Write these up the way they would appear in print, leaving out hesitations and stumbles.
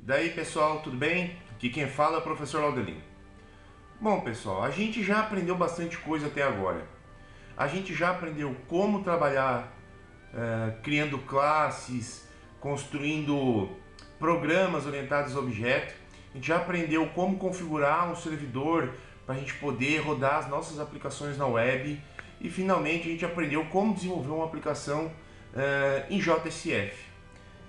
Daí pessoal, tudo bem? Aqui quem fala é o professor Laudelino. Bom pessoal, a gente já aprendeu bastante coisa até agora. A gente já aprendeu como trabalhar criando classes, construindo programas orientados a objeto. A gente já aprendeu como configurar um servidor para a gente poder rodar as nossas aplicações na web. E finalmente a gente aprendeu como desenvolver uma aplicação em JSF.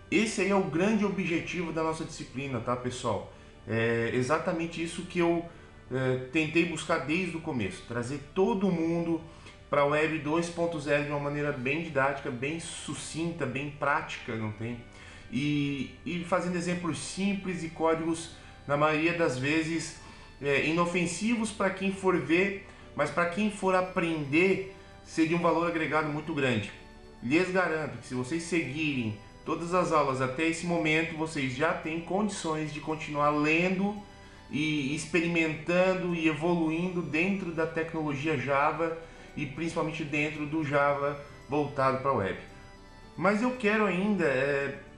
Esse aí é o grande objetivo da nossa disciplina, tá pessoal? É exatamente isso que eu tentei buscar desde o começo, trazer todo mundo para a Web 2.0 de uma maneira bem didática, bem sucinta, bem prática, não tem? E fazendo exemplos simples e códigos, na maioria das vezes, inofensivos para quem for ver, mas para quem for aprender, ser de um valor agregado muito grande. Lhes garanto que se vocês seguirem todas as aulas até esse momento, vocês já têm condições de continuar lendo e experimentando e evoluindo dentro da tecnologia Java e principalmente dentro do Java voltado para a web. Mas eu quero ainda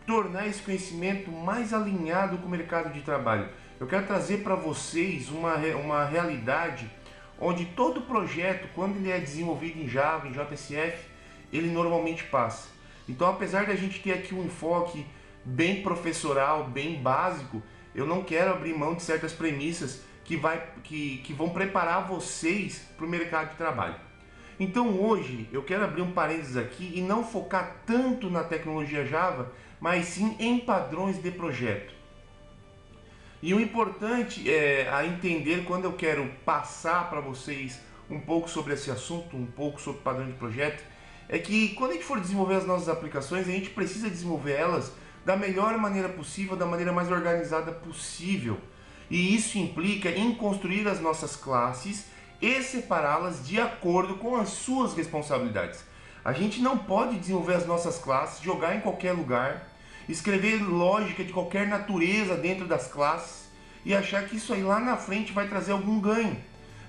tornar esse conhecimento mais alinhado com o mercado de trabalho. Eu quero trazer para vocês uma realidade onde todo projeto, quando ele é desenvolvido em Java, em JSF, ele normalmente passa. Então, apesar da gente ter aqui um enfoque bem professoral, bem básico, eu não quero abrir mão de certas premissas que vão preparar vocês para o mercado de trabalho. Então hoje eu quero abrir um parênteses aqui e não focar tanto na tecnologia Java, mas sim em padrões de projeto. E o importante a entender quando eu quero passar para vocês um pouco sobre esse assunto, um pouco sobre padrão de projeto, é que quando a gente for desenvolver as nossas aplicações, a gente precisa desenvolver elas da melhor maneira possível, da maneira mais organizada possível. E isso implica em construir as nossas classes e separá-las de acordo com as suas responsabilidades. A gente não pode desenvolver as nossas classes, jogar em qualquer lugar, escrever lógica de qualquer natureza dentro das classes e achar que isso aí lá na frente vai trazer algum ganho.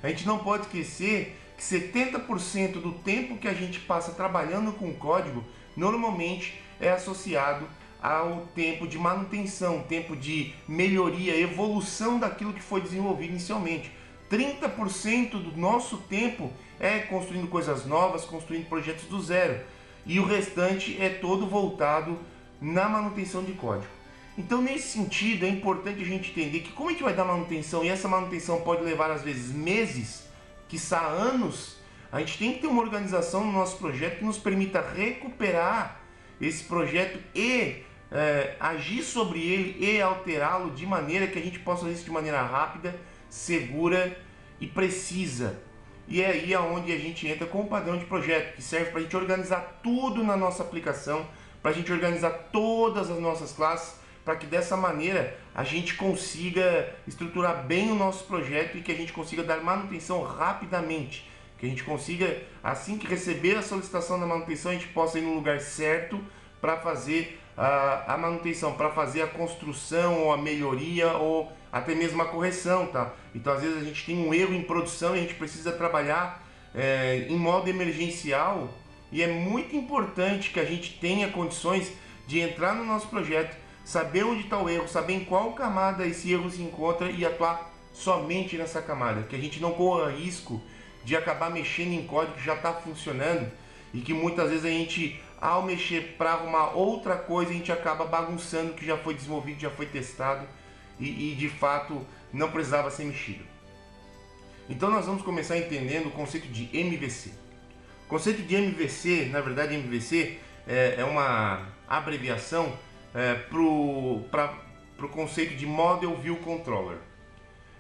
A gente não pode esquecer que 70% do tempo que a gente passa trabalhando com o código normalmente é associado ao tempo de manutenção, tempo de melhoria, evolução daquilo que foi desenvolvido inicialmente. 30% do nosso tempo é construindo coisas novas, construindo projetos do zero. E o restante é todo voltado na manutenção de código. Então, nesse sentido, é importante a gente entender que como a gente vai dar manutenção, e essa manutenção pode levar às vezes meses, quiçá anos, a gente tem que ter uma organização no nosso projeto que nos permita recuperar esse projeto e agir sobre ele e alterá-lo de maneira que a gente possa fazer isso de maneira rápida, segura e precisa. E é aí onde a gente entra com o padrão de projeto, que serve para a gente organizar tudo na nossa aplicação, para a gente organizar todas as nossas classes, para que dessa maneira a gente consiga estruturar bem o nosso projeto e que a gente consiga dar manutenção rapidamente. Que a gente consiga, assim que receber a solicitação da manutenção, a gente possa ir no lugar certo para fazer a manutenção, para fazer a construção ou a melhoria ou até mesmo a correção, tá? Então às vezes a gente tem um erro em produção e a gente precisa trabalhar em modo emergencial e é muito importante que a gente tenha condições de entrar no nosso projeto, saber onde está o erro, saber em qual camada esse erro se encontra e atuar somente nessa camada, que a gente não corra risco de acabar mexendo em código que já está funcionando e que muitas vezes a gente, ao mexer para arrumar outra coisa, a gente acaba bagunçando o que já foi desenvolvido, já foi testado e de fato não precisava ser mexido. Então nós vamos começar entendendo o conceito de MVC. O conceito de MVC, na verdade MVC é uma abreviação para o conceito de Model View Controller.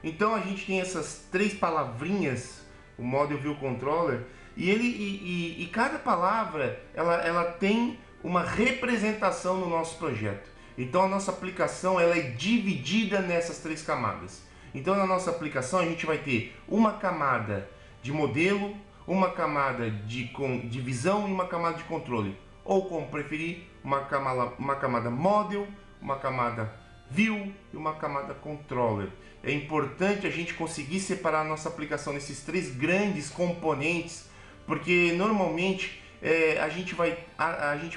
Então a gente tem essas três palavrinhas, o Model View Controller, e cada palavra ela tem uma representação no nosso projeto. Então a nossa aplicação ela é dividida nessas três camadas. Então na nossa aplicação a gente vai ter uma camada de modelo, uma camada de visão e uma camada de controle. Ou como preferir, uma camada model, uma camada view e uma camada controller. É importante a gente conseguir separar a nossa aplicação nesses três grandes componentes, porque normalmente a gente vai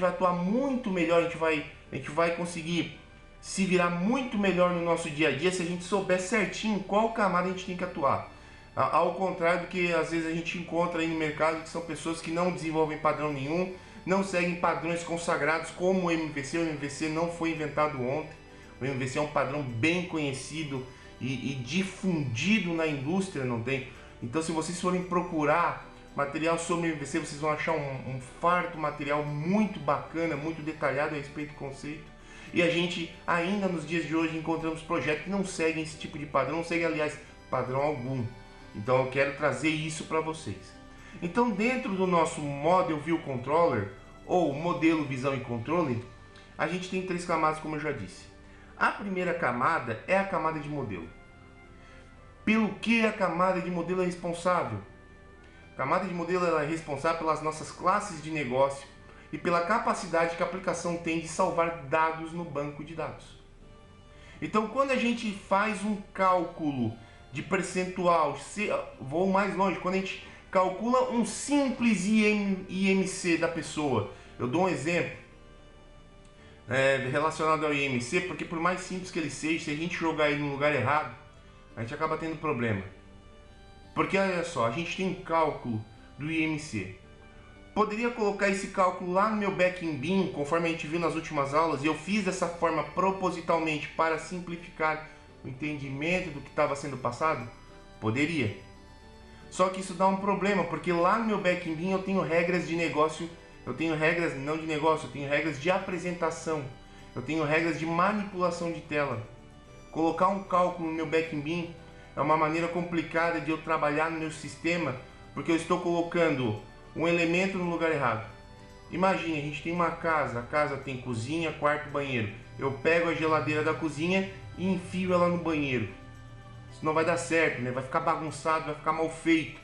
atuar muito melhor, a gente vai conseguir se virar muito melhor no nosso dia a dia se a gente souber certinho qual camada a gente tem que atuar. Ao contrário do que às vezes a gente encontra aí no mercado, que são pessoas que não desenvolvem padrão nenhum, não seguem padrões consagrados como o MVC. O MVC não foi inventado ontem. O MVC é um padrão bem conhecido e difundido na indústria, não tem? Então, se vocês forem procurar material sobre MVC, vocês vão achar um farto material muito bacana, muito detalhado a respeito do conceito. E a gente, ainda nos dias de hoje, encontramos projetos que não seguem esse tipo de padrão, não seguem, aliás, padrão algum. Então, eu quero trazer isso para vocês. Então, dentro do nosso Model View Controller, ou modelo visão e controle, a gente tem 3 camadas, como eu já disse. A primeira camada é a camada de modelo. Pelo que a camada de modelo é responsável? A camada de modelo ela é responsável pelas nossas classes de negócio e pela capacidade que a aplicação tem de salvar dados no banco de dados. Então, quando a gente faz um cálculo de percentual, vou mais longe, quando a gente calcula um simples IMC da pessoa, eu dou um exemplo relacionado ao IMC, porque por mais simples que ele seja, se a gente jogar ele no lugar errado, a gente acaba tendo problema. Porque olha só, a gente tem um cálculo do IMC. Poderia colocar esse cálculo lá no meu back in bin, conforme a gente viu nas últimas aulas, e eu fiz dessa forma propositalmente para simplificar o entendimento do que estava sendo passado? Poderia. Só que isso dá um problema, porque lá no meu back in bin eu tenho regras de negócio, eu tenho regras não de negócio, eu tenho regras de apresentação, eu tenho regras de manipulação de tela. Colocar um cálculo no meu back in bin é uma maneira complicada de eu trabalhar no meu sistema, porque eu estou colocando um elemento no lugar errado. Imagine, a gente tem uma casa, a casa tem cozinha, quarto, banheiro. Eu pego a geladeira da cozinha e enfio ela no banheiro. Isso não vai dar certo, né? Vai ficar bagunçado, vai ficar mal feito.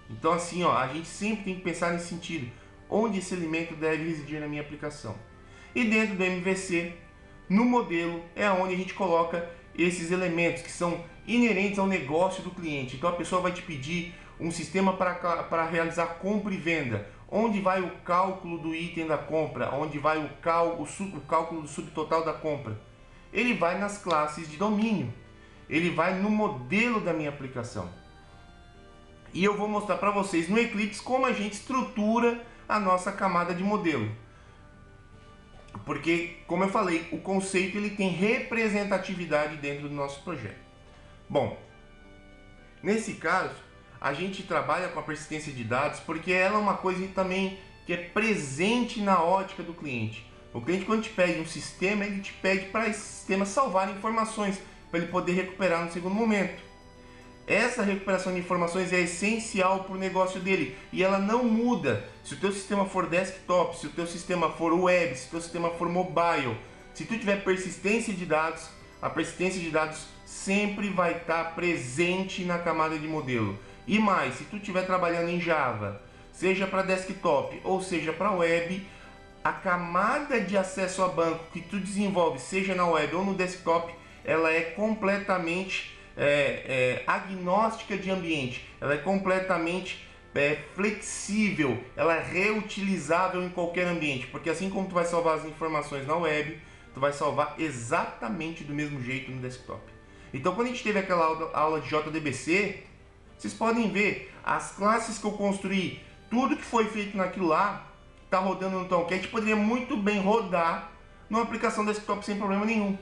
Então assim, ó, a gente sempre tem que pensar nesse sentido. Onde esse elemento deve residir na minha aplicação. E dentro do MVC, no modelo, é onde a gente coloca esses elementos que são inerentes ao negócio do cliente. Então a pessoa vai te pedir um sistema para realizar compra e venda. Onde vai o cálculo do item da compra? Onde vai o cálculo do subtotal da compra? Ele vai nas classes de domínio. Ele vai no modelo da minha aplicação. E eu vou mostrar para vocês no Eclipse como a gente estrutura a nossa camada de modelo. Porque, como eu falei, o conceito ele tem representatividade dentro do nosso projeto. Bom, nesse caso, a gente trabalha com a persistência de dados porque ela é uma coisa também que é presente na ótica do cliente. O cliente, quando te pede um sistema, ele te pede para esse sistema salvar informações, para ele poder recuperar no segundo momento. Essa recuperação de informações é essencial para o negócio dele e ela não muda. Se o teu sistema for desktop, se o teu sistema for web, se o teu sistema for mobile, se tu tiver persistência de dados, a persistência de dados sempre vai estar presente na camada de modelo. E mais, se tu estiver trabalhando em Java, seja para desktop ou seja para web, a camada de acesso a banco que tu desenvolve, seja na web ou no desktop, ela é completamente agnóstica de ambiente, ela é completamente flexível, ela é reutilizável em qualquer ambiente, porque assim como tu vai salvar as informações na web, tu vai salvar exatamente do mesmo jeito no desktop. Então, quando a gente teve aquela aula de JDBC, vocês podem ver as classes que eu construí, tudo que foi feito naquilo lá está rodando no Tomcat, poderia muito bem rodar numa aplicação desktop sem problema nenhum.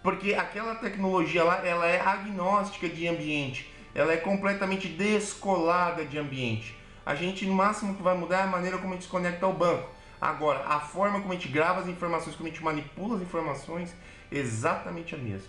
Porque aquela tecnologia lá, ela é agnóstica de ambiente, ela é completamente descolada de ambiente. A gente, no máximo que vai mudar é a maneira como a gente se conecta ao banco. Agora, a forma como a gente grava as informações, como a gente manipula as informações, é exatamente a mesma.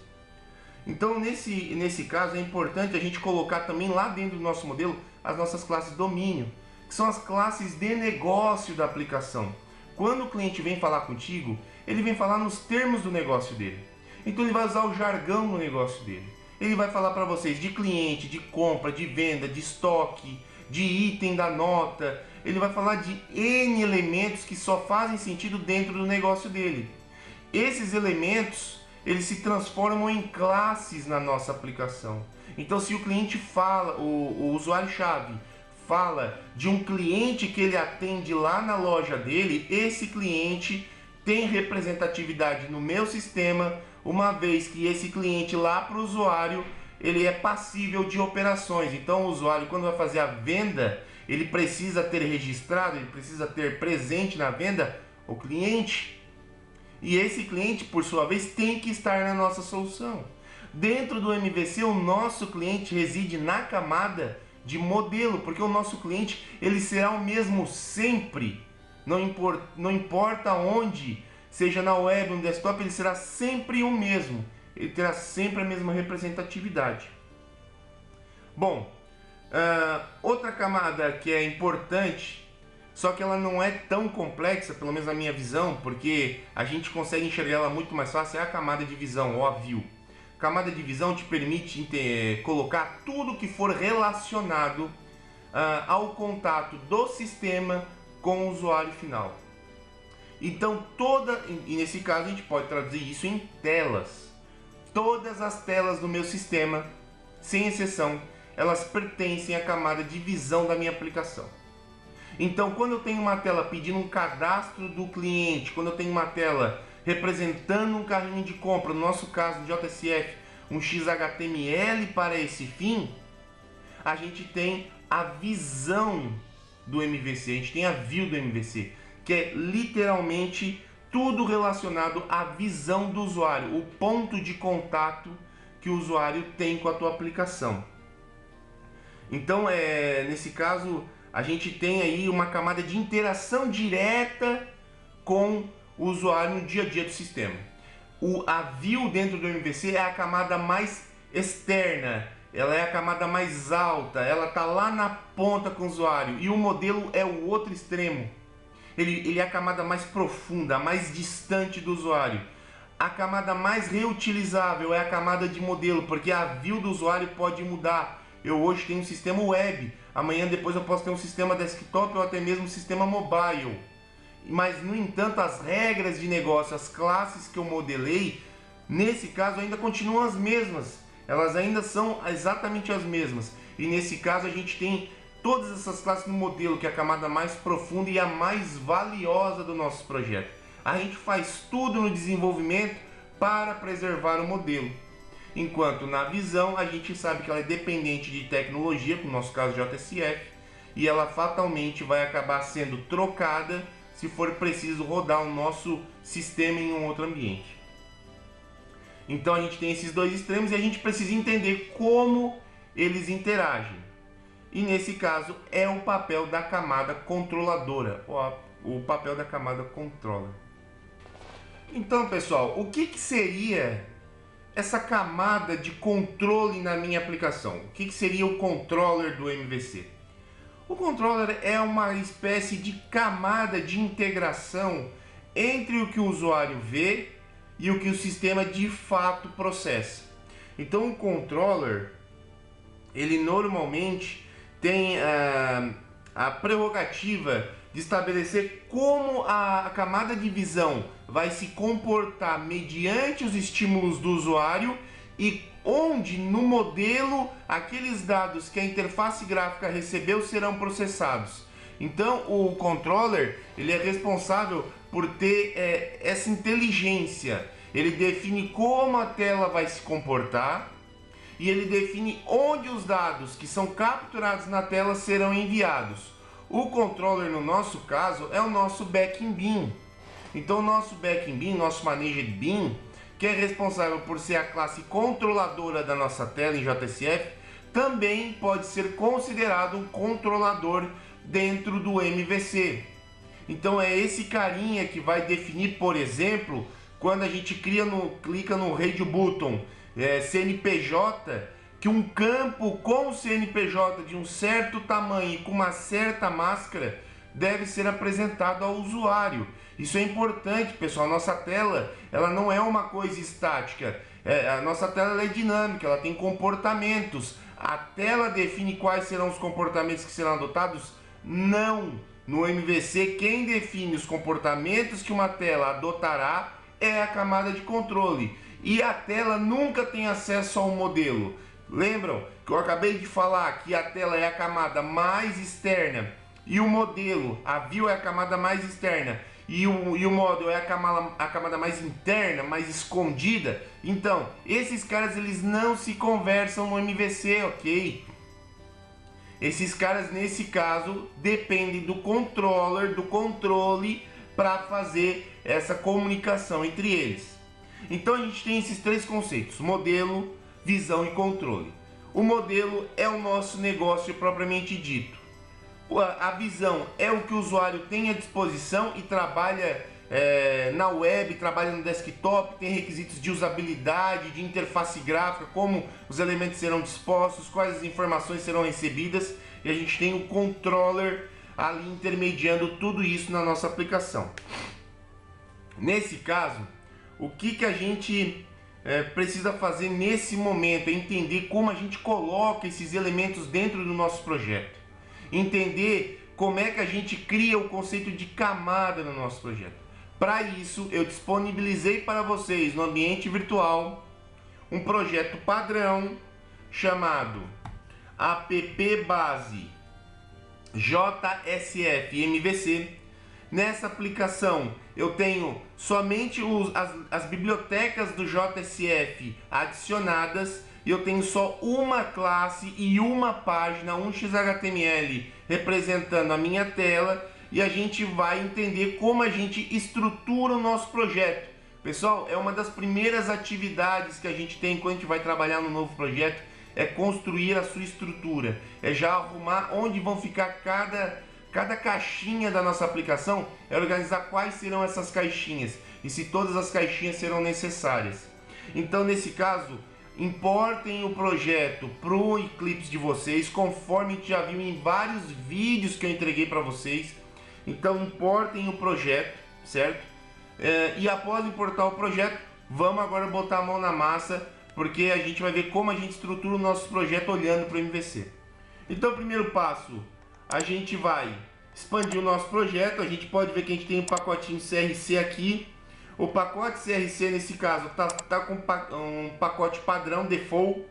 Então, nesse caso, é importante a gente colocar também lá dentro do nosso modelo as nossas classes domínio, que são as classes de negócio da aplicação. Quando o cliente vem falar contigo, ele vem falar nos termos do negócio dele. Então ele vai usar o jargão no negócio dele. Ele vai falar para vocês de cliente, de compra, de venda, de estoque, de item da nota. Ele vai falar de N elementos que só fazem sentido dentro do negócio dele. Esses elementos, eles se transformam em classes na nossa aplicação. Então, se o cliente fala, o usuário-chave fala de um cliente que ele atende lá na loja dele, esse cliente tem representatividade no meu sistema, uma vez que esse cliente lá para o usuário, ele é passível de operações. Então o usuário, quando vai fazer a venda, ele precisa ter registrado, ele precisa ter presente na venda o cliente. E esse cliente, por sua vez, tem que estar na nossa solução. Dentro do MVC, o nosso cliente reside na camada de modelo, porque o nosso cliente ele será o mesmo sempre. Não importa onde, seja na web ou no desktop, ele será sempre o mesmo. Ele terá sempre a mesma representatividade. Bom, outra camada que é importante, só que ela não é tão complexa, pelo menos na minha visão, porque a gente consegue enxergar ela muito mais fácil, é a camada de visão, ou a view. A camada de visão te permite colocar tudo que for relacionado ao contato do sistema com o usuário final. Então e nesse caso a gente pode traduzir isso em telas. Todas as telas do meu sistema, sem exceção, elas pertencem à camada de visão da minha aplicação. Então, quando eu tenho uma tela pedindo um cadastro do cliente, quando eu tenho uma tela representando um carrinho de compra, no nosso caso de JSF, um XHTML para esse fim, a gente tem a visão do MVC, a gente tem a view do MVC, que é literalmente tudo relacionado à visão do usuário, o ponto de contato que o usuário tem com a tua aplicação. Então, nesse caso, a gente tem aí uma camada de interação direta com o usuário no dia a dia do sistema. A view dentro do MVC é a camada mais externa, ela é a camada mais alta, ela está lá na ponta com o usuário, e o modelo é o outro extremo. Ele é a camada mais profunda, mais distante do usuário. A camada mais reutilizável é a camada de modelo, porque a view do usuário pode mudar. Eu hoje tenho um sistema web, amanhã depois eu posso ter um sistema desktop ou até mesmo um sistema mobile. Mas, no entanto, as regras de negócio, as classes que eu modelei, nesse caso ainda continuam as mesmas. Elas ainda são exatamente as mesmas. E nesse caso a gente tem todas essas classes no modelo, que é a camada mais profunda e a mais valiosa do nosso projeto. A gente faz tudo no desenvolvimento para preservar o modelo. Enquanto na visão a gente sabe que ela é dependente de tecnologia, no nosso caso JSF, e ela fatalmente vai acabar sendo trocada se for preciso rodar o nosso sistema em um outro ambiente. Então a gente tem esses dois extremos e a gente precisa entender como eles interagem. E nesse caso é o papel da camada controladora, o papel da camada controller. Então, pessoal, o que seria essa camada de controle na minha aplicação? O que seria o controller do MVC? O controller é uma espécie de camada de integração entre o que o usuário vê e o que o sistema de fato processa. Então o controller, ele normalmente tem a prerrogativa de estabelecer como a camada de visão vai se comportar mediante os estímulos do usuário e onde no modelo aqueles dados que a interface gráfica recebeu serão processados. Então o controller ele é responsável por ter essa inteligência. Ele define como a tela vai se comportar e ele define onde os dados que são capturados na tela serão enviados. O controller, no nosso caso, é o nosso Backend Bean. Então o nosso Backend Bean, nosso Managed Bean, que é responsável por ser a classe controladora da nossa tela em JSF, também pode ser considerado um controlador dentro do MVC. Então é esse carinha que vai definir, por exemplo, quando a gente clica no Radio Button CNPJ, que um campo com CNPJ de um certo tamanho e com uma certa máscara deve ser apresentado ao usuário. Isso é importante, pessoal. A nossa tela ela não é uma coisa estática. A nossa tela ela é dinâmica, ela tem comportamentos. A tela define quais serão os comportamentos que serão adotados? Não. No MVC, quem define os comportamentos que uma tela adotará é a camada de controle. E a tela nunca tem acesso ao modelo. Lembram que eu acabei de falar que a tela é a camada mais externa e o modelo, a view, é a camada mais externa e o model é a camada mais interna, mais escondida, então esses caras eles não se conversam no MVC, ok? Esses caras nesse caso dependem do controller, do controle para fazer essa comunicação entre eles. Então a gente tem esses três conceitos: modelo, visão e controle. O modelo é o nosso negócio propriamente dito. A visão é o que o usuário tem à disposição e trabalha na web, trabalha no desktop, tem requisitos de usabilidade, de interface gráfica, como os elementos serão dispostos, quais as informações serão recebidas, e a gente tem o controller ali intermediando tudo isso na nossa aplicação. Nesse caso, o que a gente precisa fazer nesse momento é entender como a gente coloca esses elementos dentro do nosso projeto. Entender como é que a gente cria o conceito de camada no nosso projeto. Para isso, eu disponibilizei para vocês no ambiente virtual um projeto padrão chamado app base JSF MVC. Nessa aplicação eu tenho somente as bibliotecas do JSF adicionadas e eu tenho só uma classe e uma página, um XHTML representando a minha tela, e a gente vai entender como a gente estrutura o nosso projeto. Pessoal, é uma das primeiras atividades que a gente tem quando a gente vai trabalhar no novo projeto, é construir a sua estrutura, é já arrumar onde vão ficar cada caixinha da nossa aplicação, é organizar quais serão essas caixinhas e se todas as caixinhas serão necessárias. Então, nesse caso, importem o projeto para o Eclipse de vocês, conforme a gente já viu em vários vídeos que eu entreguei para vocês. Então, importem o projeto, certo? E após importar o projeto, vamos agora botar a mão na massa, porque a gente vai ver como a gente estrutura o nosso projeto olhando para o MVC. Então, o primeiro passo, a gente vai expandir o nosso projeto. A gente pode ver que a gente tem um pacotinho CRC aqui. O pacote CRC nesse caso tá com um pacote padrão default.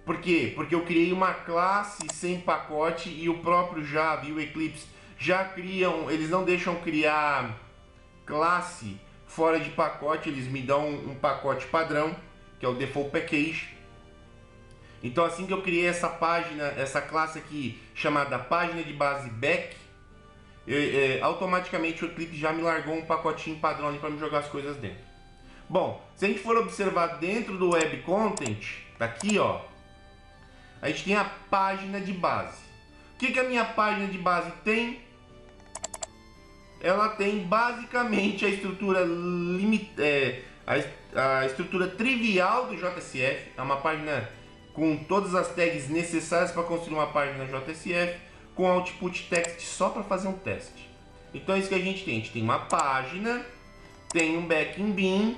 Por quê? Porque eu criei uma classe sem pacote e o próprio Java e o Eclipse já criam, eles não deixam criar classe fora de pacote, eles me dão um pacote padrão, que é o default package. Então, assim que eu criei essa página, essa classe aqui chamada página de base back, automaticamente o Eclipse já me largou um pacotinho padrão ali para me jogar as coisas dentro. Bom, se a gente for observar dentro do web content, tá aqui, ó, a gente tem a página de base. O que a minha página de base tem? Ela tem basicamente a estrutura a estrutura trivial do JSF, é uma página com todas as tags necessárias para construir uma página JSF, com output text só para fazer um teste. Então é isso que a gente tem uma página, tem um backing bin,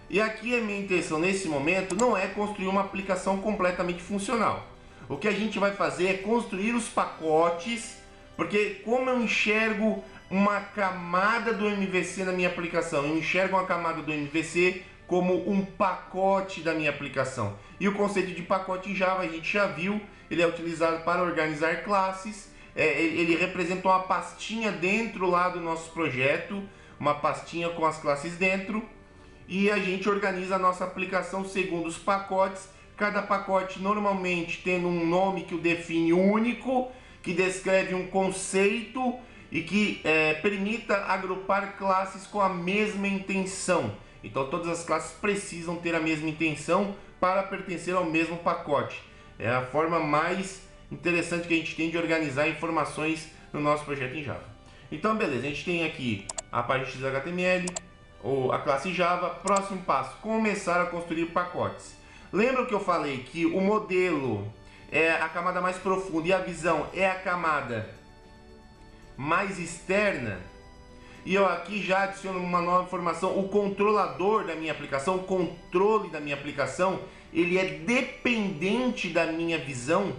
e aqui a minha intenção nesse momento não é construir uma aplicação completamente funcional. O que a gente vai fazer é construir os pacotes, porque como eu enxergo uma camada do MVC na minha aplicação, eu enxergo uma camada do MVC como um pacote da minha aplicação. E o conceito de pacote em Java a gente já viu, ele é utilizado para organizar classes, ele representa uma pastinha dentro lá do nosso projeto, uma pastinha com as classes dentro, e a gente organiza a nossa aplicação segundo os pacotes, cada pacote normalmente tendo um nome que o define único, que descreve um conceito e que permita agrupar classes com a mesma intenção. Então todas as classes precisam ter a mesma intenção para pertencer ao mesmo pacote. É a forma mais interessante que a gente tem de organizar informações no nosso projeto em Java. Então beleza, a gente tem aqui a página XHTML, ou a classe Java. Próximo passo, começar a construir pacotes. Lembra que eu falei que o modelo é a camada mais profunda e a visão é a camada mais externa? E eu aqui já adiciono uma nova informação: o controlador da minha aplicação, o controle da minha aplicação, ele é dependente da minha visão.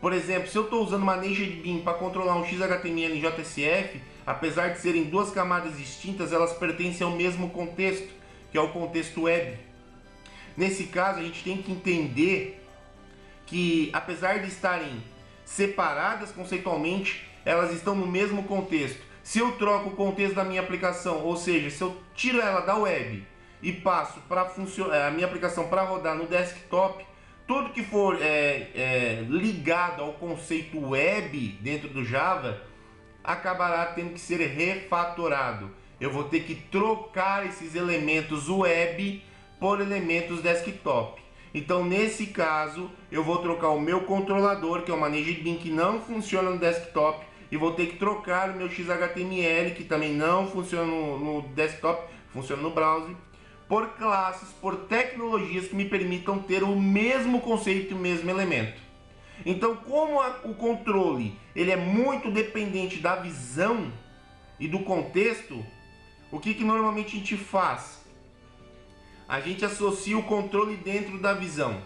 Por exemplo, se eu estou usando uma Naked Bean para controlar um XHTML em JSF, apesar de serem duas camadas distintas, elas pertencem ao mesmo contexto, que é o contexto web. Nesse caso, a gente tem que entender que, apesar de estarem separadas conceitualmente, elas estão no mesmo contexto. Se eu troco o contexto da minha aplicação, ou seja, se eu tiro ela da web e passo para funcionar a minha aplicação para rodar no desktop, tudo que for ligado ao conceito web dentro do Java acabará tendo que ser refatorado. Eu vou ter que trocar esses elementos web por elementos desktop. Então, nesse caso, eu vou trocar o meu controlador, que é o ManageBin, que não funciona no desktop, e vou ter que trocar o meu XHTML, que também não funciona no desktop, funciona no browser, por classes, por tecnologias que me permitam ter o mesmo conceito e o mesmo elemento. Então, como o controle ele é muito dependente da visão e do contexto, o que normalmente a gente faz? A gente associa o controle dentro da visão.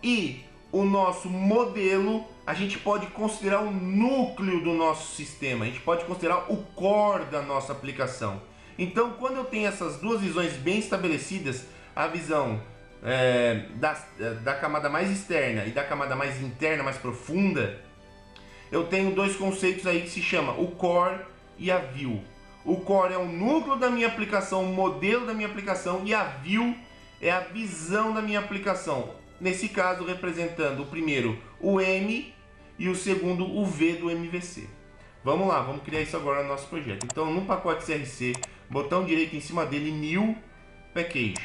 E o nosso modelo, a gente pode considerar o núcleo do nosso sistema, a gente pode considerar o core da nossa aplicação. Então, quando eu tenho essas duas visões bem estabelecidas, a visão da camada mais externa e da camada mais interna, mais profunda, eu tenho dois conceitos aí que se chama o core e a view. O core é o núcleo da minha aplicação, o modelo da minha aplicação, e a view é a visão da minha aplicação. Nesse caso, representando o primeiro o M e o segundo o V do MVC. Vamos lá, vamos criar isso agora no nosso projeto. Então, no pacote CRC, botão direito em cima dele, New Package.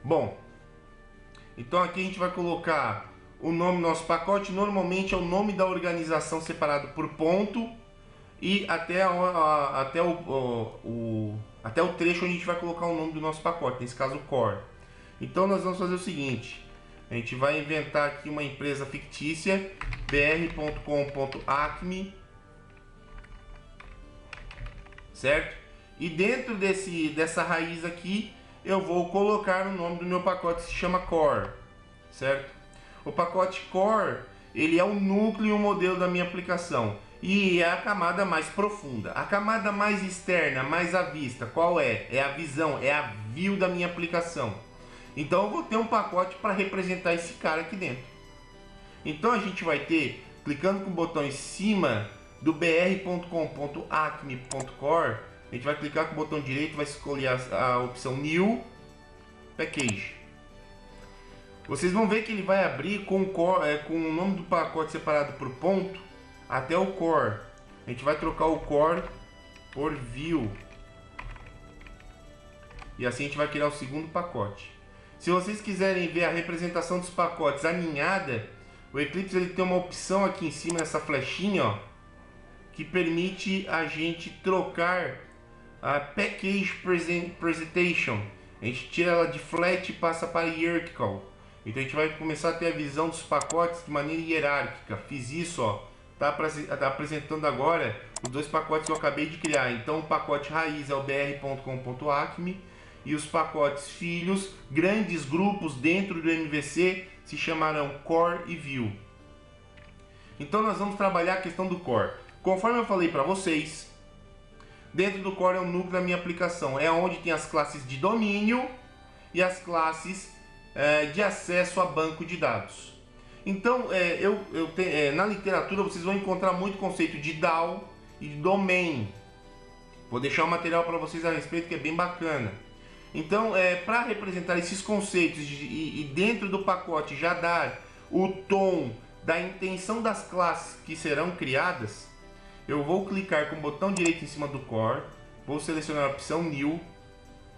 Bom, então aqui a gente vai colocar o nome do nosso pacote. Normalmente é o nome da organização separado por ponto e até o trecho onde a gente vai colocar o nome do nosso pacote, nesse caso o core. Então nós vamos fazer o seguinte, a gente vai inventar aqui uma empresa fictícia, br.com.acme, certo? E dentro dessa raiz aqui, eu vou colocar o nome do meu pacote que se chama core, certo? O pacote core, ele é o núcleo e o modelo da minha aplicação. E é a camada mais profunda. A camada mais externa, mais à vista, qual é? É a visão, é a view da minha aplicação. Então eu vou ter um pacote para representar esse cara aqui dentro. Então a gente vai ter, clicando com o botão em cima do br.com.acme.core, a gente vai clicar com o botão direito, vai escolher a opção New Package. Vocês vão ver que ele vai abrir com o nome do pacote separado por ponto até o core. A gente vai trocar o core por view. E assim a gente vai criar o segundo pacote. Se vocês quiserem ver a representação dos pacotes alinhada, o Eclipse ele tem uma opção aqui em cima, nessa flechinha, ó, que permite a gente trocar a Package Presentation. A gente tira ela de flat e passa para hierarchical. Então a gente vai começar a ter a visão dos pacotes de maneira hierárquica. Fiz isso, ó. Tá apresentando agora os dois pacotes que eu acabei de criar. Então o pacote raiz é o br.com.acme e os pacotes filhos, grandes grupos dentro do MVC, se chamarão Core e View. Então nós vamos trabalhar a questão do Core. Conforme eu falei para vocês, dentro do Core é o núcleo da minha aplicação. É onde tem as classes de domínio e as classes de acesso a banco de dados. Então, na literatura vocês vão encontrar muito conceito de DAO e de domain. Vou deixar um material para vocês a respeito que é bem bacana. Então, para representar esses conceitos e dentro do pacote já dar o tom da intenção das classes que serão criadas, eu vou clicar com o botão direito em cima do core, vou selecionar a opção New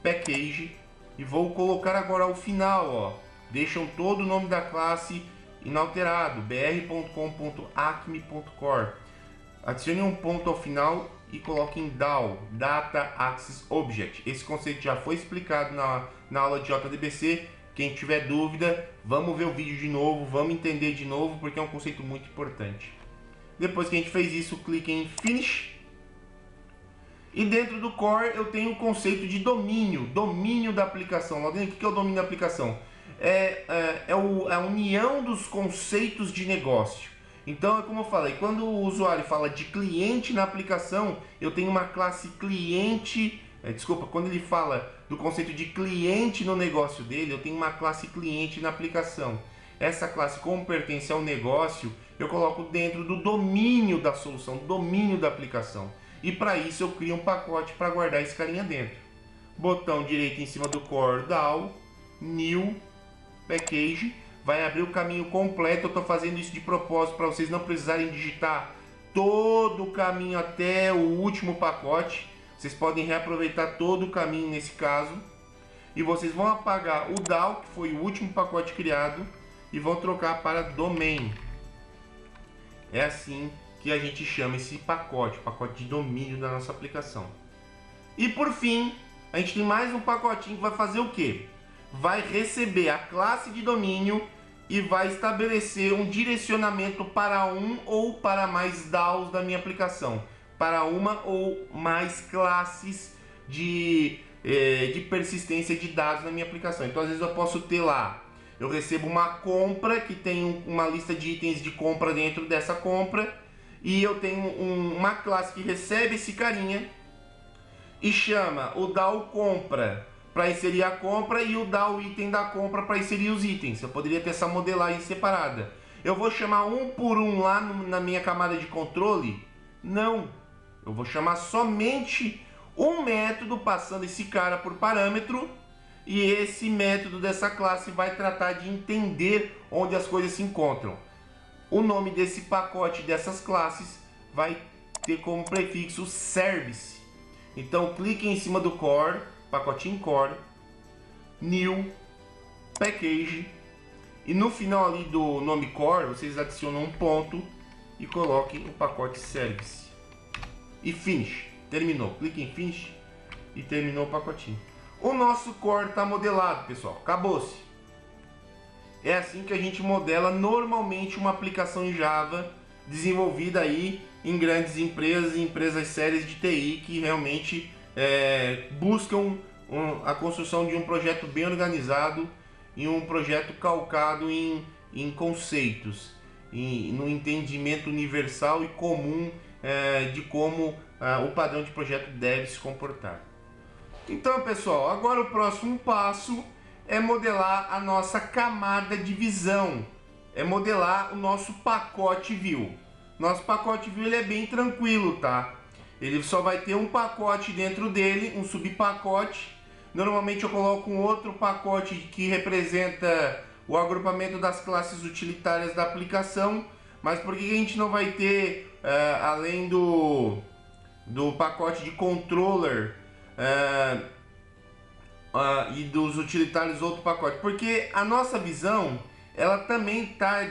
Package e vou colocar agora ao final, ó, deixam todo o nome da classe inalterado, br.com.acme.core. Adicione um ponto ao final e coloque em DAO, Data Access Object. Esse conceito já foi explicado na aula de JDBC. Quem tiver dúvida, vamos ver o vídeo de novo, vamos entender de novo, porque é um conceito muito importante. Depois que a gente fez isso, clique em Finish. E dentro do Core eu tenho o conceito de domínio da aplicação. Lá dentro, o que é o domínio da aplicação? A união dos conceitos de negócio. Então, é como eu falei, quando o usuário fala de cliente na aplicação, eu tenho uma classe cliente. Quando ele fala do conceito de cliente no negócio dele, eu tenho uma classe cliente na aplicação. essa classe, como pertence ao negócio, eu coloco dentro do domínio da solução, domínio da aplicação. E para isso eu crio um pacote para guardar esse carinha dentro. Botão direito em cima do core DAO, New, Package, vai abrir o caminho completo. Eu estou fazendo isso de propósito para vocês não precisarem digitar todo o caminho até o último pacote. Vocês podem reaproveitar todo o caminho nesse caso. E vocês vão apagar o DAO, que foi o último pacote criado, e vão trocar para domain. É assim que a gente chama esse pacote, pacote de domínio da nossa aplicação. E por fim, a gente tem mais um pacotinho que vai fazer o quê? Vai receber a classe de domínio e vai estabelecer um direcionamento para um ou para mais DAOs da minha aplicação, para uma ou mais classes de persistência de dados na minha aplicação. Então às vezes eu posso ter lá, eu recebo uma compra que tem uma lista de itens de compra dentro dessa compra, e eu tenho uma classe que recebe esse carinha e chama o DAO compra para inserir a compra e o DAO item da compra para inserir os itens. Eu poderia ter essa modelagem separada. Eu vou chamar um por um lá na minha camada de controle? Não. Eu vou chamar somente um método passando esse cara por parâmetro, e esse método dessa classe vai tratar de entender onde as coisas se encontram. O nome desse pacote dessas classes vai ter como prefixo service. Então clique em cima do core, pacotinho core, new, package, e no final ali do nome core vocês adicionam um ponto e coloquem o pacote service. E finish. Terminou. Clique em finish e terminou o pacotinho. O nosso core está modelado, pessoal. Acabou-se. É assim que a gente modela normalmente uma aplicação em Java desenvolvida aí em grandes empresas, empresas sérias de TI que realmente buscam a construção de um projeto bem organizado e um projeto calcado em conceitos, no entendimento universal e comum de como o padrão de projeto deve se comportar. Então, pessoal, agora o próximo passo é modelar a nossa camada de visão, é modelar o nosso pacote view. Nosso pacote view ele é bem tranquilo, tá? Ele só vai ter um pacote dentro dele, um subpacote. Normalmente eu coloco um outro pacote que representa o agrupamento das classes utilitárias da aplicação. Mas por que a gente não vai ter, além do pacote de controller e dos utilitários, outro pacote? Porque a nossa visão ela também está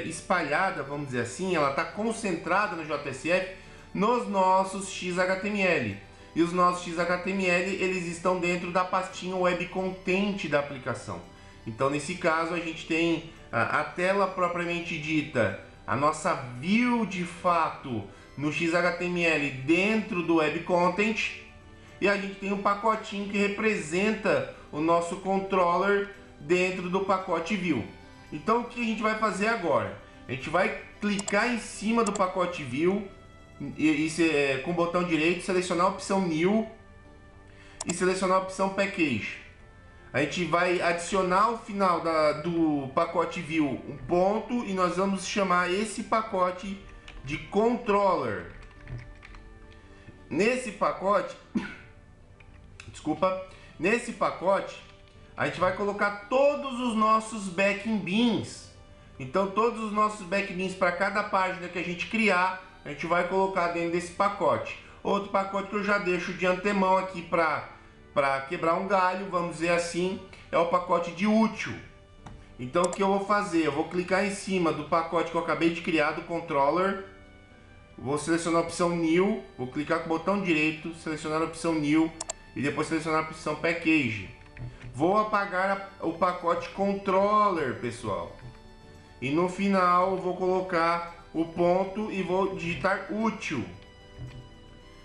espalhada, vamos dizer assim, ela está concentrada no JSF nos nossos XHTML. E os nossos XHTML eles estão dentro da pastinha Web Content da aplicação. Então nesse caso a gente tem a tela propriamente dita, a nossa view de fato no XHTML dentro do Web Content, e a gente tem um pacotinho que representa o nosso controller dentro do pacote view. Então o que a gente vai fazer agora? A gente vai clicar em cima do pacote view com o botão direito, selecionar a opção new e selecionar a opção package. A gente vai adicionar ao final do pacote view um ponto e nós vamos chamar esse pacote de controller. Nesse pacote, nesse pacote a gente vai colocar todos os nossos backbins. Então todos os nossos backbins para cada página que a gente criar, a gente vai colocar dentro desse pacote. Outro pacote que eu já deixo de antemão aqui para quebrar um galho, vamos dizer assim, é o pacote de útil. Então o que eu vou fazer? Eu vou clicar em cima do pacote que eu acabei de criar, do controller. Vou selecionar a opção New, vou clicar com o botão direito, selecionar a opção New e depois selecionar a opção Package. Vou apagar o pacote Controller, pessoal. E no final eu vou colocar o ponto e vou digitar útil.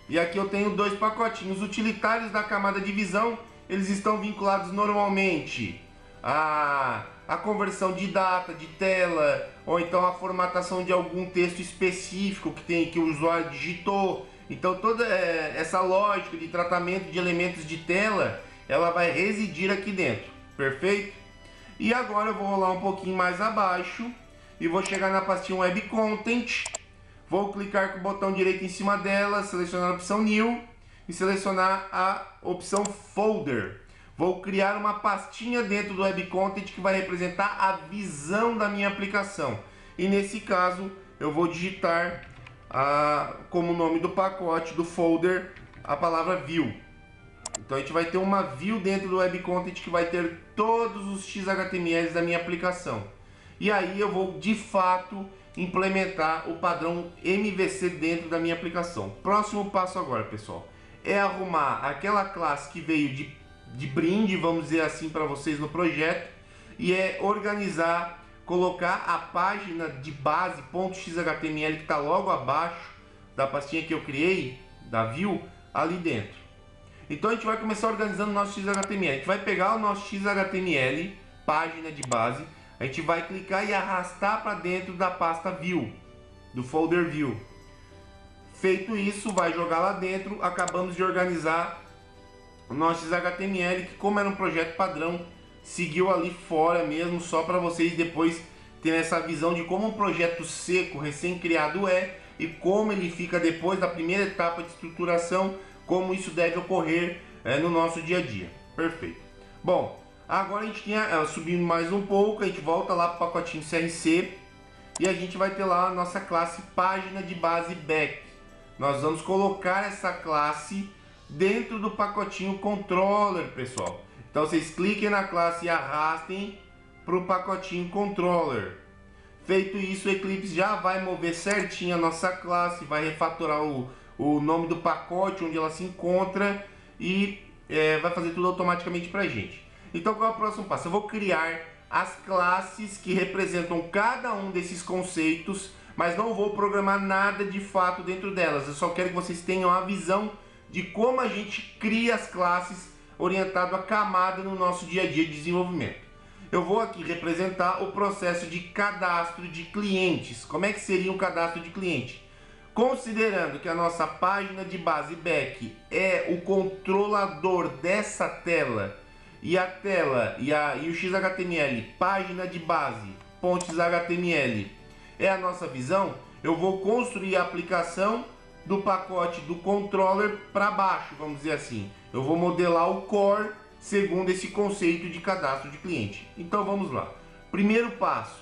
E aqui eu tenho dois pacotinhos utilitários da camada de visão. Eles estão vinculados normalmente à conversão de data, de tela, ou então a formatação de algum texto específico que o usuário digitou. Então toda essa lógica de tratamento de elementos de tela, ela vai residir aqui dentro, perfeito? E agora eu vou rolar um pouquinho mais abaixo e vou chegar na pastinha Web Content. Vou clicar com o botão direito em cima dela, selecionar a opção New e selecionar a opção Folder. Vou criar uma pastinha dentro do Web Content que vai representar a visão da minha aplicação. E nesse caso eu vou digitar como nome do pacote, do folder, a palavra View. Então a gente vai ter uma view dentro do Web Content que vai ter todos os XHTMLs da minha aplicação. E aí eu vou de fato implementar o padrão MVC dentro da minha aplicação. Próximo passo agora, pessoal, é arrumar aquela classe que veio de brinde, vamos dizer assim, para vocês no projeto, e é organizar, colocar a página de base.xhtml que está logo abaixo da pastinha que eu criei, da view, ali dentro. Então a gente vai começar organizando o nosso XHTML. A gente vai pegar o nosso XHTML, página de base, a gente vai clicar e arrastar para dentro da pasta View, do folder View. Feito isso, vai jogar lá dentro. Acabamos de organizar o nosso XHTML, que como era um projeto padrão, seguiu ali fora mesmo, só para vocês depois terem essa visão de como um projeto seco, recém-criado é, e como ele fica depois da primeira etapa de estruturação, como isso deve ocorrer no nosso dia a dia. Perfeito. Bom, agora a gente tinha subindo mais um pouco, a gente volta lá para o pacotinho CRC e a gente vai ter lá a nossa classe página de base back. Nós vamos colocar essa classe dentro do pacotinho controller, pessoal. Então vocês cliquem na classe e arrastem para o pacotinho controller. Feito isso, o Eclipse já vai mover certinho a nossa classe, vai refatorar o nome do pacote, onde ela se encontra, e vai fazer tudo automaticamente para a gente. Então qual é o próximo passo? Eu vou criar as classes que representam cada um desses conceitos, mas não vou programar nada de fato dentro delas. Eu só quero que vocês tenham a visão de como a gente cria as classes orientado a camada no nosso dia a dia de desenvolvimento. Eu vou aqui representar o processo de cadastro de clientes. Como é que seria um cadastro de cliente? Considerando que a nossa página de base back é o controlador dessa tela e a tela e o XHTML, página de base, .xhtml, é a nossa visão, eu vou construir a aplicação do pacote do controller para baixo, vamos dizer assim. Eu vou modelar o core segundo esse conceito de cadastro de cliente. Então vamos lá. Primeiro passo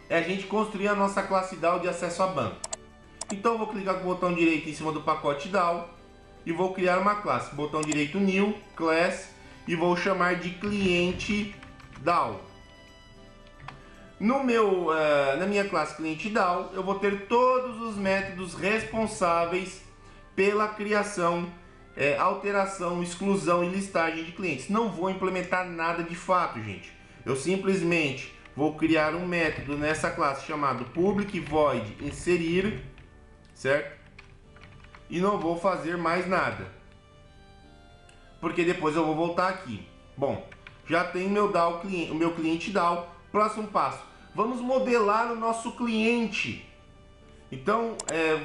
é a gente construir a nossa classe DAO de acesso a banco. Então eu vou clicar com o botão direito em cima do pacote DAO e vou criar uma classe. Botão direito New, Class, e vou chamar de cliente DAO. Na minha classe cliente DAO, eu vou ter todos os métodos responsáveis pela criação, alteração, exclusão e listagem de clientes. Não vou implementar nada de fato, gente. Eu simplesmente vou criar um método nessa classe chamado public void inserir, certo? E não vou fazer mais nada, porque depois eu vou voltar aqui. Bom, já tem o meu cliente DAO. Próximo passo, vamos modelar o nosso cliente. Então,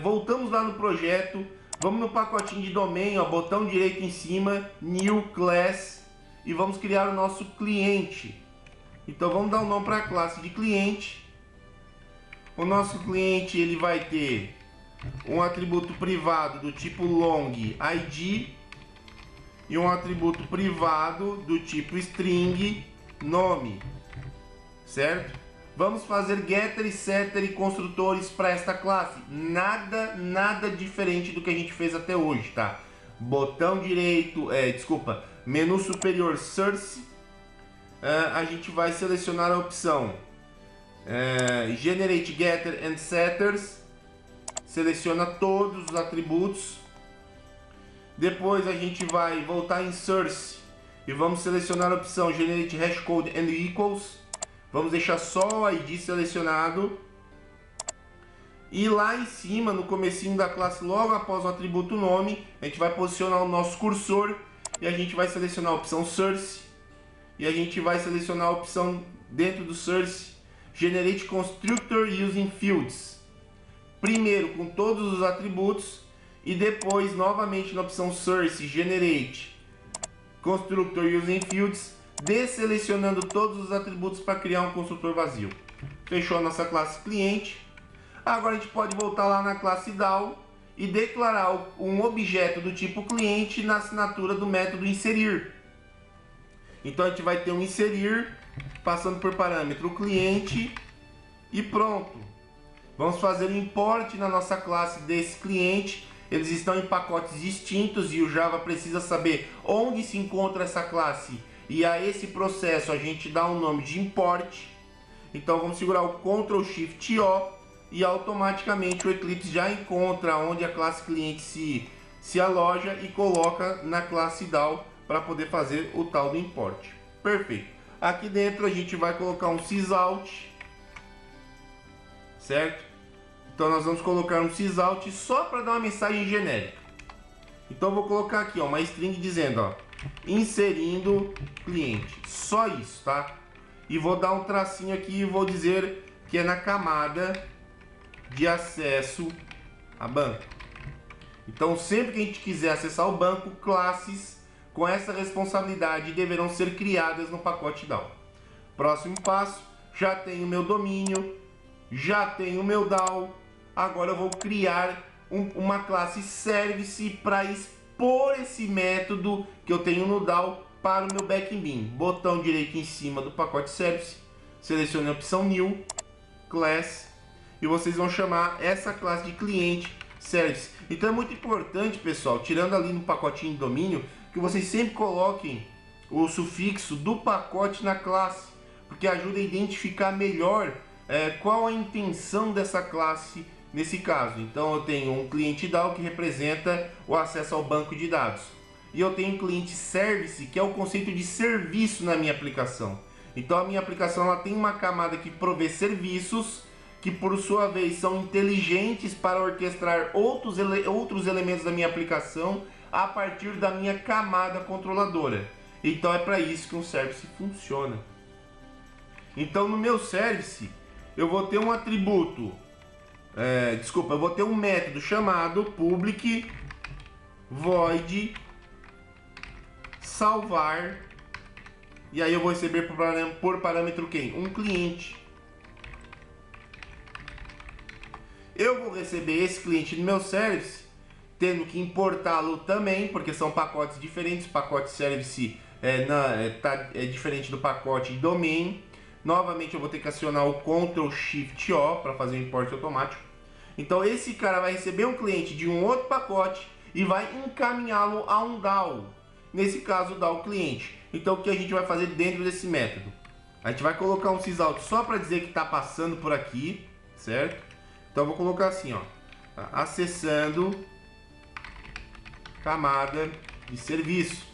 voltamos lá no projeto, vamos no pacotinho de domain, ó, botão direito em cima, New Class, e vamos criar o nosso cliente. Então vamos dar um nome para a classe de cliente. O nosso cliente ele vai ter um atributo privado do tipo long ID e um atributo privado do tipo string nome, certo? Vamos fazer getter, setter e construtores para esta classe. Nada diferente do que a gente fez até hoje, tá? Botão direito, menu superior source, a gente vai selecionar a opção generate getter and setters, seleciona todos os atributos. Depois a gente vai voltar em source e vamos selecionar a opção generate hashcode and equals. Vamos deixar só o ID selecionado. E lá em cima, no comecinho da classe, logo após o atributo nome, a gente vai posicionar o nosso cursor e a gente vai selecionar a opção source. E a gente vai selecionar a opção dentro do source generate constructor using fields. Primeiro com todos os atributos e depois novamente na opção source generate constructor using fields, desselecionando todos os atributos para criar um construtor vazio. Fechou a nossa classe cliente. Agora a gente pode voltar lá na classe DAO e declarar um objeto do tipo cliente na assinatura do método inserir. Então a gente vai ter um inserir, passando por parâmetro cliente e pronto. Vamos fazer o import na nossa classe desse cliente. Eles estão em pacotes distintos e o Java precisa saber onde se encontra essa classe. E a esse processo a gente dá um nome de import. Então vamos segurar o Ctrl Shift O e automaticamente o Eclipse já encontra onde a classe cliente se aloja e coloca na classe DAO para poder fazer o tal do import. Perfeito. Aqui dentro a gente vai colocar um sysout, certo? Então nós vamos colocar um sysout só para dar uma mensagem genérica. Então eu vou colocar aqui, ó, uma string dizendo, ó, inserindo cliente. Só isso, tá? E vou dar um tracinho aqui e vou dizer que é na camada de acesso a banco. Então sempre que a gente quiser acessar o banco, classes com essa responsabilidade deverão ser criadas no pacote DAO. Próximo passo, já tenho meu domínio, já tenho meu DAO. Agora eu vou criar uma classe service para expor esse método que eu tenho no DAO para o meu backend. Botão direito em cima do pacote service, selecione a opção new, class, e vocês vão chamar essa classe de cliente service. Então é muito importante, pessoal, tirando ali no pacotinho de domínio, que vocês sempre coloquem o sufixo do pacote na classe, porque ajuda a identificar melhor qual a intenção dessa classe nesse caso. Então eu tenho um cliente DAO que representa o acesso ao banco de dados. E eu tenho um cliente service, que é o conceito de serviço na minha aplicação. Então a minha aplicação ela tem uma camada que provê serviços, que por sua vez são inteligentes para orquestrar outros elementos da minha aplicação a partir da minha camada controladora. Então é para isso que um service funciona. Então no meu service eu vou ter um atributo, eu vou ter um método chamado public void salvar, e aí eu vou receber por parâmetro quem? Um cliente. Eu vou receber esse cliente no meu service, tendo que importá-lo também, porque são pacotes diferentes. O pacote service é diferente do pacote domain. Novamente eu vou ter que acionar o Ctrl Shift O para fazer o import automático. Então esse cara vai receber um cliente de um outro pacote e vai encaminhá-lo a um DAO. Nesse caso, o DAO cliente. Então o que a gente vai fazer dentro desse método? A gente vai colocar um sysout só para dizer que está passando por aqui, certo? Então eu vou colocar assim, ó, acessando camada de serviço,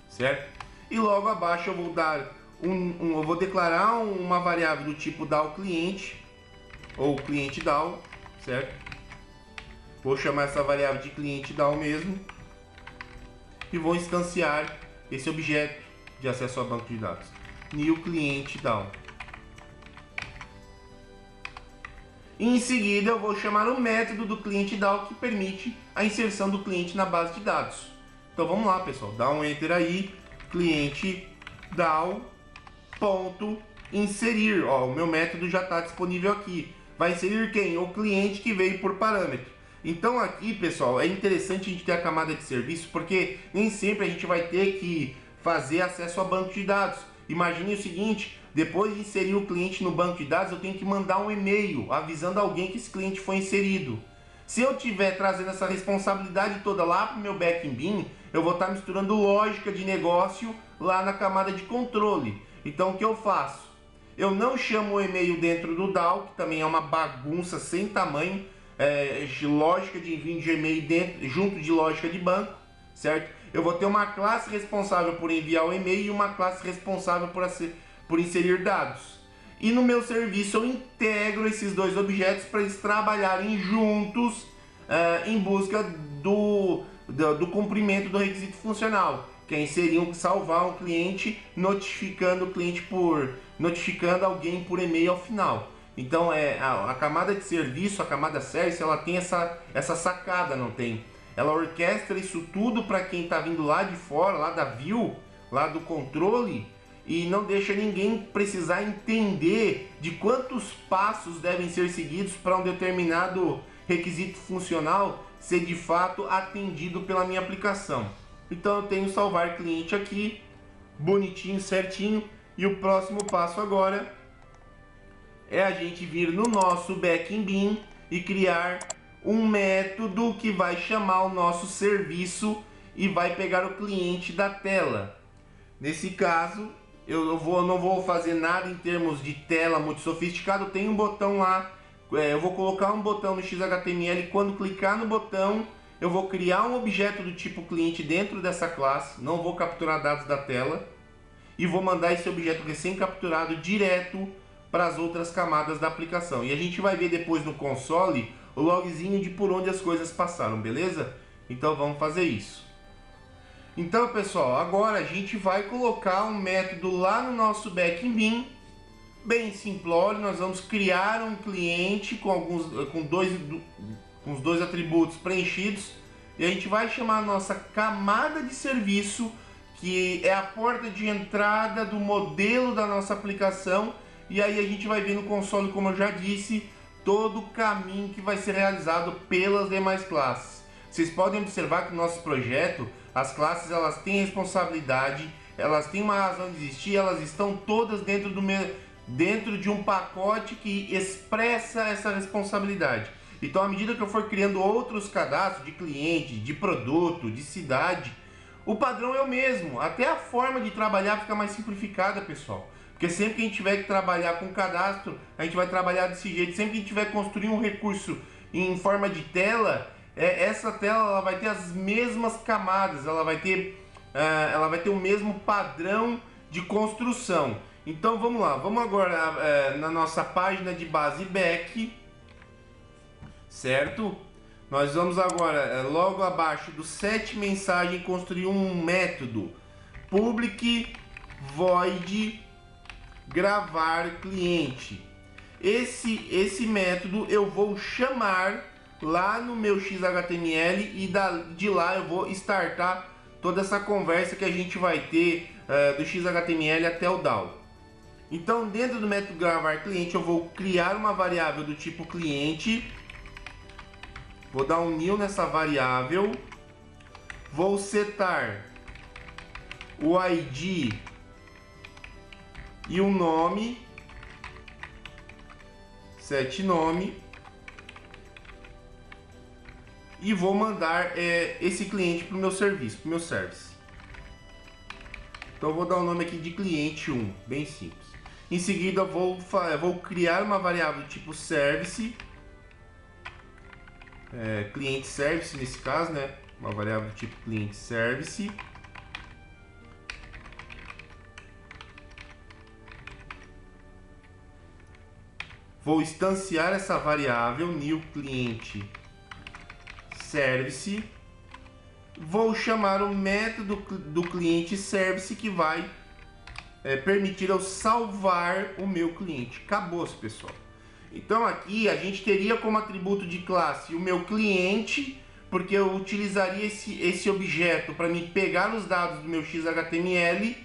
certo? E logo abaixo eu vou dar eu vou declarar uma variável do tipo DAO cliente ou cliente DAO, certo? Vou chamar essa variável de cliente DAO mesmo e vou instanciar esse objeto de acesso ao banco de dados, new cliente DAO. E em seguida eu vou chamar o método do cliente DAO que permite a inserção do cliente na base de dados. Então vamos lá, pessoal, dá um enter aí, cliente DAO ponto inserir. Ó, o meu método já está disponível aqui. Vai inserir quem? O cliente que veio por parâmetro. Então aqui, pessoal, é interessante a gente ter a camada de serviço, porque nem sempre a gente vai ter que fazer acesso a banco de dados. Imagine o seguinte: depois de inserir o cliente no banco de dados, eu tenho que mandar um e-mail avisando alguém que esse cliente foi inserido. Se eu estiver trazendo essa responsabilidade toda lá para o meu backend, eu vou estar misturando lógica de negócio lá na camada de controle. Então o que eu faço? Eu não chamo o e-mail dentro do DAO, que também é uma bagunça sem tamanho, lógica de envio de e-mail junto de lógica de banco, certo? Eu vou ter uma classe responsável por enviar o e-mail e uma classe responsável por inserir dados. E no meu serviço eu integro esses dois objetos para eles trabalharem juntos em busca do cumprimento do requisito funcional, que é inserir, salvar um cliente, notificando alguém por e-mail ao final. Então a camada de serviço, a camada service, ela tem essa sacada, não tem? Ela orquestra isso tudo para quem está vindo lá de fora, lá da view, lá do controle e não deixa ninguém precisar entender de quantos passos devem ser seguidos para um determinado requisito funcional ser de fato atendido pela minha aplicação. Então eu tenho salvar cliente aqui, bonitinho, certinho, e o próximo passo agora é a gente vir no nosso Back-in e criar um método que vai chamar o nosso serviço e vai pegar o cliente da tela. Nesse caso, eu não vou fazer nada em termos de tela muito sofisticado. Tem um botão lá, eu vou colocar um botão no XHTML. Quando clicar no botão, eu vou criar um objeto do tipo cliente dentro dessa classe. Não vou capturar dados da tela e vou mandar esse objeto recém-capturado direto para as outras camadas da aplicação. E a gente vai ver depois no console o logzinho de por onde as coisas passaram, beleza? Então vamos fazer isso. Então, pessoal, agora a gente vai colocar um método lá no nosso Back-in, bem simplório. Nós vamos criar um cliente com os dois atributos preenchidos e a gente vai chamar a nossa camada de serviço, que é a porta de entrada do modelo da nossa aplicação, e aí a gente vai ver no console, como eu já disse, todo o caminho que vai ser realizado pelas demais classes. Vocês podem observar que no nosso projeto, as classes elas têm responsabilidade, elas têm uma razão de existir, elas estão todas dentro de um pacote que expressa essa responsabilidade. Então, à medida que eu for criando outros cadastros de cliente, de produto, de cidade, o padrão é o mesmo. Até a forma de trabalhar fica mais simplificada, pessoal. Porque sempre que a gente tiver que trabalhar com cadastro, a gente vai trabalhar desse jeito. Sempre que a gente tiver que construir um recurso em forma de tela, essa tela ela vai ter as mesmas camadas, ela vai ter o mesmo padrão de construção. Então vamos lá, vamos agora na nossa página de base back, certo? Nós vamos agora, logo abaixo do set mensagem, construir um método public void gravar cliente. Esse método eu vou chamar lá no meu XHTML e de lá eu vou startar toda essa conversa que a gente vai ter do XHTML até o DAO. Então, dentro do método gravar cliente, eu vou criar uma variável do tipo cliente. Vou dar um new nessa variável. Vou setar o ID e o nome. Set nome. E vou mandar esse cliente para o meu serviço, para o meu service. Então eu vou dar o nome aqui de cliente 1, bem simples. Em seguida eu vou criar uma variável do tipo service, cliente service nesse caso, né? Uma variável do tipo cliente service. Vou instanciar essa variável new cliente service. Vou chamar o método do cliente service que vai permitir eu salvar o meu cliente. Acabou-se, pessoal. Então aqui a gente teria como atributo de classe o meu cliente, porque eu utilizaria esse objeto para me pegar os dados do meu XHTML,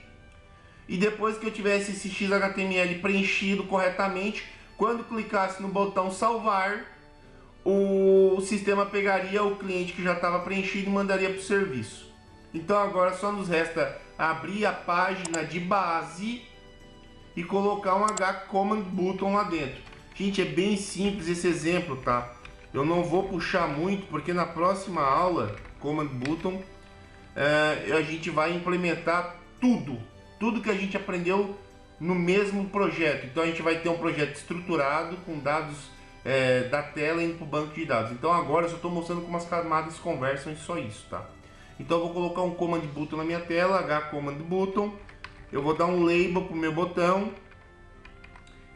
e depois que eu tivesse esse XHTML preenchido corretamente, quando clicasse no botão salvar, o sistema pegaria o cliente que já estava preenchido e mandaria para o serviço. Então agora só nos resta abrir a página de base e colocar um H-Command Button lá dentro. Gente, é bem simples esse exemplo, tá? Eu não vou puxar muito, porque na próxima aula, Command Button, a gente vai implementar tudo que a gente aprendeu no mesmo projeto. Então a gente vai ter um projeto estruturado com dados da tela indo para o banco de dados. Então agora eu só estou mostrando como as camadas conversam e só isso, tá? Então eu vou colocar um Command Button na minha tela, H-Command Button. Eu vou dar um label para o meu botão.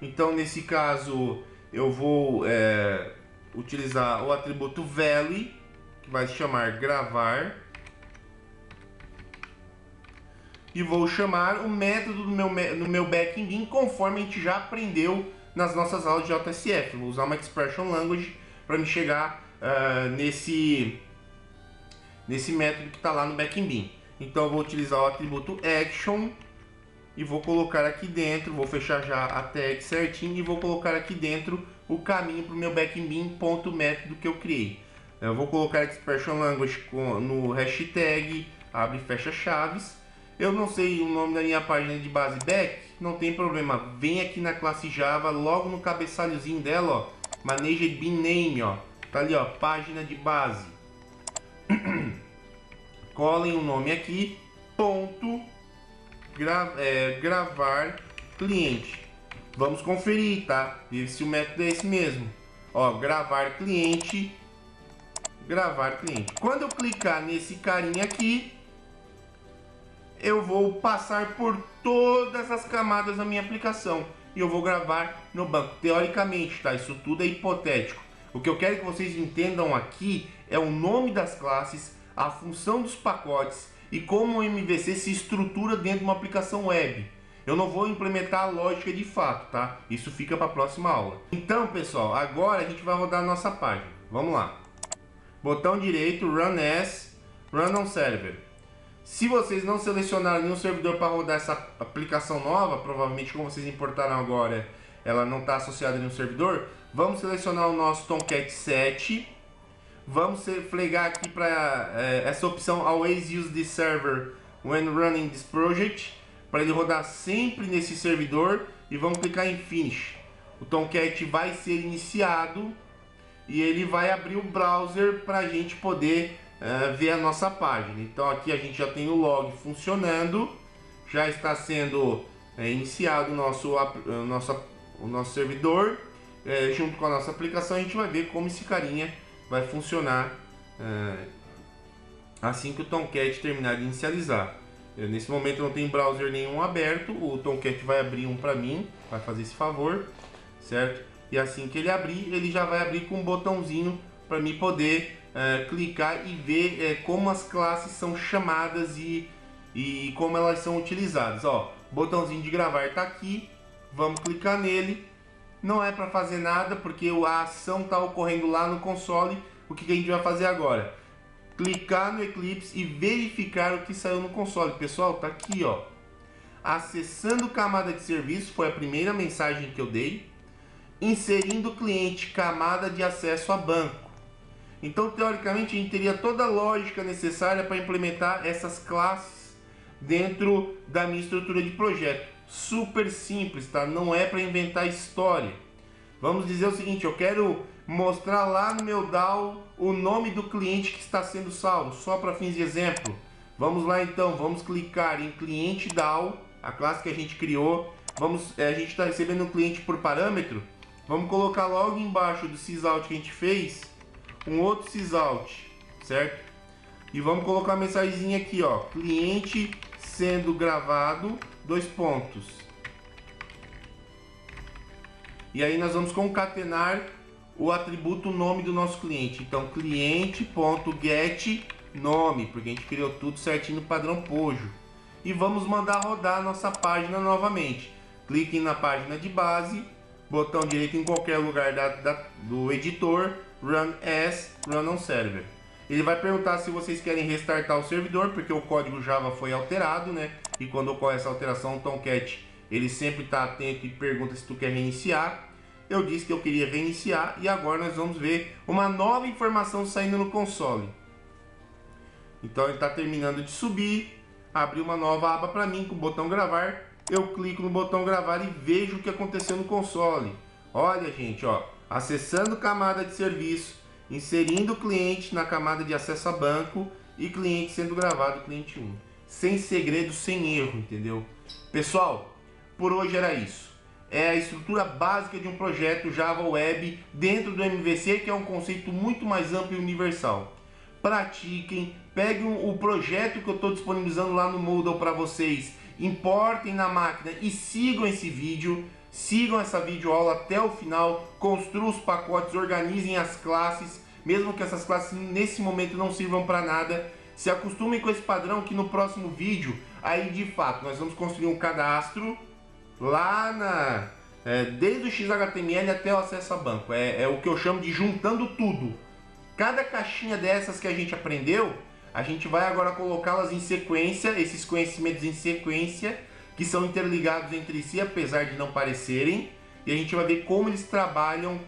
Então nesse caso eu vou utilizar o atributo value, que vai se chamar gravar. E vou chamar o método no meu back-in conforme a gente já aprendeu nas nossas aulas de JSF. Vou usar uma expression language para me chegar nesse método que está lá no back-in. Então eu vou utilizar o atributo action e vou colocar aqui dentro, vou fechar já a tag certinho e vou colocar aqui dentro o caminho para o meu backbin.método que eu criei. Eu vou colocar expression language no hashtag, abre e fecha chaves. Eu não sei o nome da minha página de base back, não tem problema, vem aqui na classe Java, logo no cabeçalhozinho dela, ó, managed bin name, ó, tá ali, ó, página de base. Colhem o nome aqui, ponto, gravar cliente. Vamos conferir, tá? Ver se o método é esse mesmo. Ó, gravar cliente. Quando eu clicar nesse carinha aqui, eu vou passar por todas as camadas da minha aplicação e eu vou gravar no banco. Teoricamente, tá? Isso tudo é hipotético. O que eu quero que vocês entendam aqui é o nome das classes, a função dos pacotes e como o MVC se estrutura dentro de uma aplicação web. Eu não vou implementar a lógica de fato, tá? Isso fica para a próxima aula. Então, pessoal, agora a gente vai rodar a nossa página. Vamos lá. Botão direito, Run As, Run on Server. Se vocês não selecionaram nenhum servidor para rodar essa aplicação nova, provavelmente como vocês importaram agora, ela não está associada a nenhum servidor, vamos selecionar o nosso Tomcat 7. Vamos flegar aqui para essa opção Always Use this Server when running this project, para ele rodar sempre nesse servidor, e vamos clicar em Finish. O Tomcat vai ser iniciado e ele vai abrir o browser para a gente poder ver a nossa página. Então aqui a gente já tem o log funcionando, já está sendo iniciado o nosso servidor, junto com a nossa aplicação. A gente vai ver como esse carinha vai funcionar assim que o Tomcat terminar de inicializar. Nesse momento não tem browser nenhum aberto, o Tomcat vai abrir um para mim, vai fazer esse favor, certo? E assim que ele abrir, ele já vai abrir com um botãozinho para mim poder clicar e ver como as classes são chamadas e como elas são utilizadas. Ó, botãozinho de gravar está aqui, vamos clicar nele. Não é para fazer nada porque a ação está ocorrendo lá no console. O que a gente vai fazer agora? Clicar no Eclipse e verificar o que saiu no console. Pessoal, tá aqui, ó. Acessando camada de serviço, foi a primeira mensagem que eu dei. Inserindo cliente, camada de acesso a banco. Então, teoricamente, a gente teria toda a lógica necessária para implementar essas classes dentro da minha estrutura de projeto. Super simples, tá? Não é para inventar história. Vamos dizer o seguinte, eu quero mostrar lá no meu DAO o nome do cliente que está sendo salvo, só para fins de exemplo. Vamos lá então, vamos clicar em cliente DAO, a classe que a gente criou. A gente está recebendo um cliente por parâmetro. Vamos colocar logo embaixo do sysout que a gente fez, um outro sysout, certo? E vamos colocar a mensagenzinha aqui, ó, cliente sendo gravado, 2 pontos. E aí nós vamos concatenar o atributo nome do nosso cliente. Então, cliente.get nome, porque a gente criou tudo certinho no padrão Pojo. E vamos mandar rodar a nossa página novamente. Cliquem na página de base, botão direito em qualquer lugar do editor, Run As, Run on Server. Ele vai perguntar se vocês querem restartar o servidor, porque o código Java foi alterado, né? E quando ocorre essa alteração, o Tomcat, ele sempre está atento e pergunta se tu quer reiniciar. Eu disse que eu queria reiniciar e agora nós vamos ver uma nova informação saindo no console. Então ele está terminando de subir, abriu uma nova aba para mim com o botão gravar. Eu clico no botão gravar e vejo o que aconteceu no console. Olha, gente, ó, acessando camada de serviço, inserindo o cliente na camada de acesso a banco e cliente sendo gravado, cliente 1. Sem segredo, sem erro, entendeu? Pessoal, por hoje era isso. É a estrutura básica de um projeto Java Web dentro do MVC, que é um conceito muito mais amplo e universal. Pratiquem, peguem o projeto que eu estou disponibilizando lá no Moodle para vocês, importem na máquina e sigam esse vídeo, sigam essa videoaula até o final, construam os pacotes, organizem as classes, mesmo que essas classes nesse momento não sirvam para nada. Se acostumem com esse padrão que no próximo vídeo, aí de fato, nós vamos construir um cadastro lá desde o XHTML até o acesso a banco. É o que eu chamo de juntando tudo. Cada caixinha dessas que a gente aprendeu, A gente vai agora colocá-las em sequência, esses conhecimentos em sequência, que são interligados entre si, apesar de não parecerem, e a gente vai ver como eles trabalham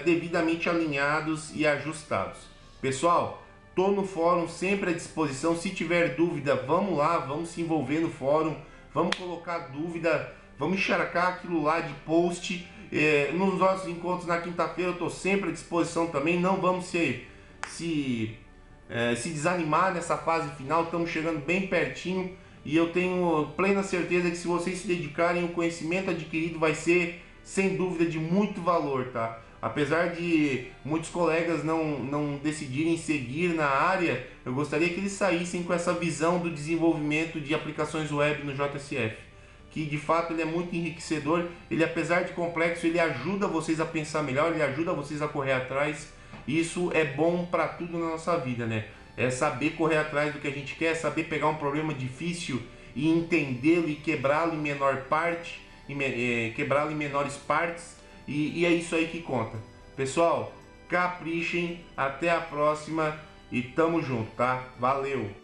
devidamente alinhados e ajustados. Pessoal, tô no fórum sempre à disposição. Se tiver dúvida, vamos lá, vamos se envolver no fórum, vamos colocar dúvida, vamos encharcar aquilo lá de post. Nos nossos encontros na quinta-feira eu tô sempre à disposição também. Não vamos se desanimar nessa fase final, estamos chegando bem pertinho e eu tenho plena certeza que se vocês se dedicarem, o conhecimento adquirido vai ser, sem dúvida, de muito valor, tá? Apesar de muitos colegas não decidirem seguir na área, eu gostaria que eles saíssem com essa visão do desenvolvimento de aplicações web no JSF, que de fato ele é muito enriquecedor. Ele, apesar de complexo, ele ajuda vocês a pensar melhor, ele ajuda vocês a correr atrás. Isso é bom para tudo na nossa vida, né? É saber correr atrás do que a gente quer, saber pegar um problema difícil e entendê-lo e quebrá-lo em menor parte, quebrá-lo em menores partes, e é isso aí que conta. Pessoal, caprichem, até a próxima e tamo junto, tá? Valeu!